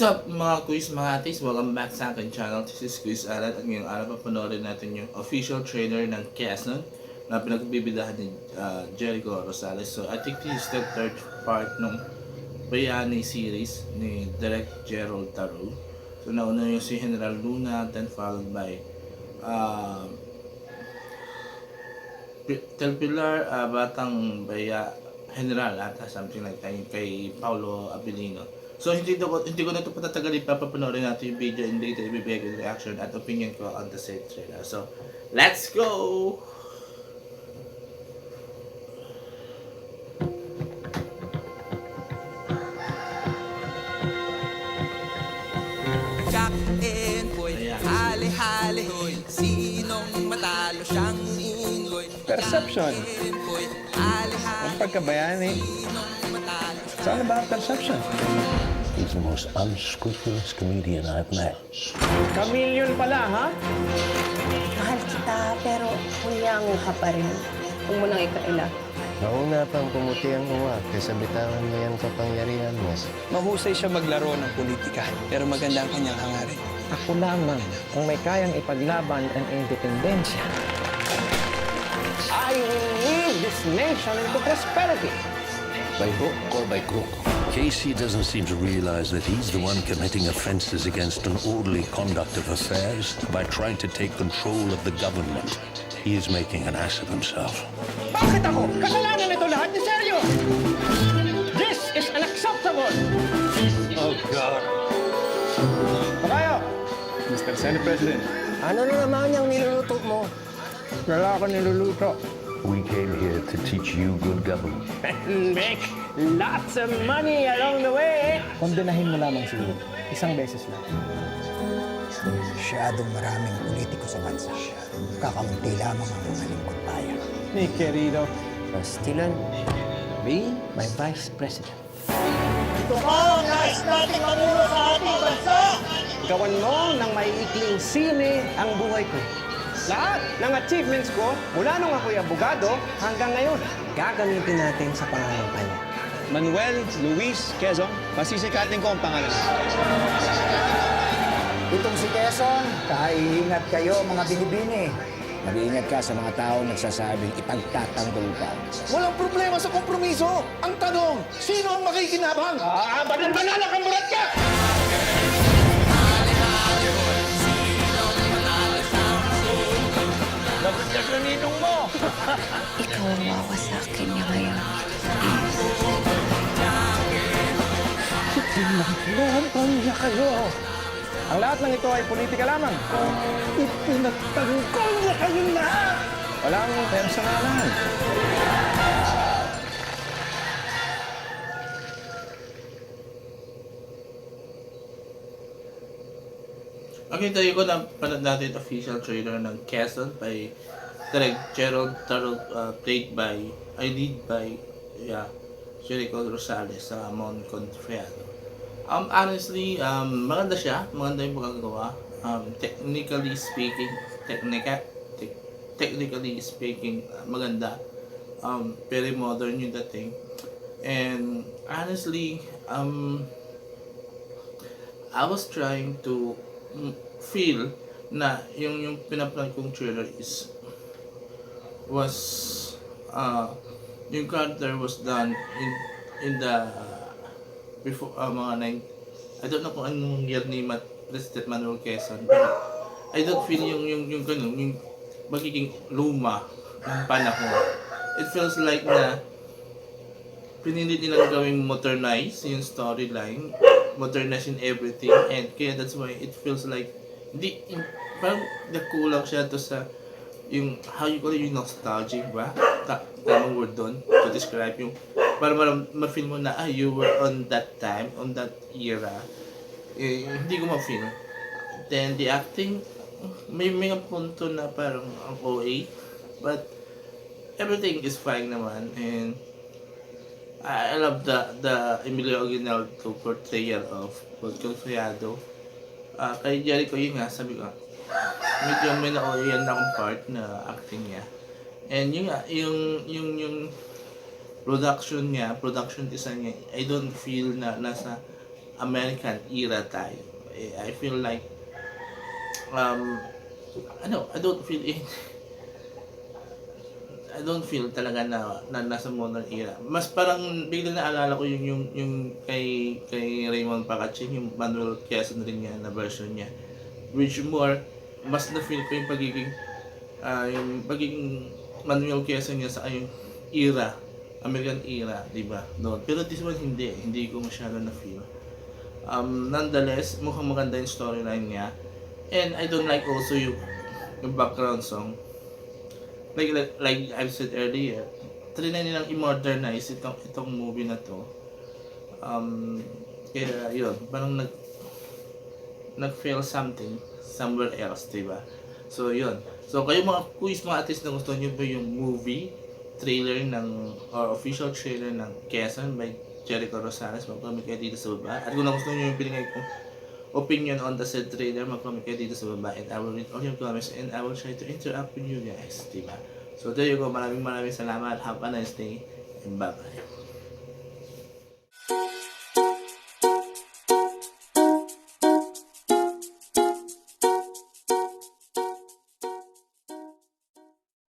What's up mga quiz mga atis? Welcome back sa akin channel. This is Quiz Alan at ngayong araw papanoorin natin yung official trailer ng Quezon na pinagbibidahan ni Jericho Rosales. So I think this is the third part ng Bayani series ni Direct Gerald Taro. So nauna yung si General Luna, then followed by Tel Pilar, Batang Baya General ata, something like that, kay Paulo Abilino. So hindi ko na ito patatagalin, papapanoorin natin yung video and later ibibigay ko yung reaction at opinion ko on the said trailer. So, let's go! Kain boy, hali-hali hoy, sinong matalo siyang ingoy. Perception. Boy, hali-hali, Ang pagkabayani. sinong matalo siyang It's all about perception. He's the most unscrupulous comedian I've met. Chameleon pala, ha? Mahal kita, pero hunyango ka pa rin. Huwag mo nang ikaila. Nauna pang pumuti ang uwa kaysa bitawan mo yung kapangyarihan mo. Mahusay siya maglaro ng politika, pero maganda ang kanyang hangarin. Ako lamang ang may kayang ipaglaban ang independensya. I will lead this nation into prosperity. By hook or by crook, Casey doesn't seem to realize that he's the one committing offenses against an orderly conduct of affairs by trying to take control of the government. He is making an ass of himself. Bakit ako? Kasalanan ito lahat ni Sergio! This is unacceptable! Oh, God. Kabayo! Mr. Senate President, Ano na naman yung niluluto mo? Wala ako niluluto. We came here to teach you good government. Make lots of money along the way. Kondenahin mo lamang siguro. Isang beses lang. Masyadong maraming politiko sa bansa. Kakaunti lamang ang mga lingkod bayan. Mi querido, Pastilan. be my vice president. Ito pa ang nais nating mamuno sa ating bansa! Gawan mo ng maiikling sine ang buhay ko. Lahat ng achievements ko, mula nung ako'y abogado hanggang ngayon, gagamitin natin sa pangangampanya. Manuel Luis Quezon, pasisikatin ko ang pangalan. Itong si Quezon, kaiingat kayo mga binibini. Mag-iingat ka sa mga tao nagsasabing ipagtatanggol ka. Walang problema sa kompromiso. Ang tanong, sino ang makikinabang? Banal-banal ang kamurat ka! Nabunyak na ninong mo! Ikaw ang wawasakin niya ngayon. Pinaglaban niya kayo! Ang lahat ng ito ay politika lamang. Ipinagtanggol niya kayo lahat! Walang personalan. Okay, tayo ko na panood natin official trailer ng Quezon by Direct Gerald Taro, lead by Jericho Rosales sa Mon Confiado. Honestly, maganda siya, maganda yung pagkagawa. Technically speaking, maganda. Very modern yung dating. And honestly, I was trying to feel na yung pinaplan kong trailer was yung character was done in the before mga 9, I don't know kung anong year ni President Manuel Quezon, but I don't feel yung ganun, yung magiging luma ng panahon. It feels like na pinilit nilang gawing modernize yung storyline, modernize in everything, and kaya that's why it feels like parang nakulang siya to sa yung how you call it, yung nostalgic ba? Tamang word doon to describe yung para ma-feel mo na you were on that time, on that era. Hindi ko ma-feel. Then the acting, may mga punto na parang ang OA, but everything is fine naman, and I love the Emilio Aguinaldo portrayal of Confiado. Kay Jericho, yun nga, sabi ko, medyo may na-OA-an akong part na acting niya. And yun nga, yung production design niya, I don't feel na nasa American era tayo. I feel like I don't feel talaga na nasa modern era. Mas parang biglang naalala ko yung kay Raymond Pacaching, yung Manuel Quezon rin niya na version niya. Which more, mas na-feel ko yung pagiging Manuel Quezon niya sa yung era, American era, di ba? Doon. Pero this one hindi ko masyado na-feel. Nonetheless, mukhang maganda yung storyline niya. And I don't like also yung background song. Like I've said earlier, try na nilang i-modernize itong movie na to. Kaya yun, parang nag-fail something somewhere else, diba? So yun. So kayo mga quiz, mga artist na gusto nyo ba yung movie, trailer or official trailer ng Quezon by Jericho Rosales, mag-comment kayo dito sa baba. At kung nagustuhan nyo yung pinigay kong opinion on the said trailer, mag-comment kayo dito sa baba and I will read all your comments and I will try to interact with you guys, diba? So there you go, maraming salamat, have a nice day and bye bye.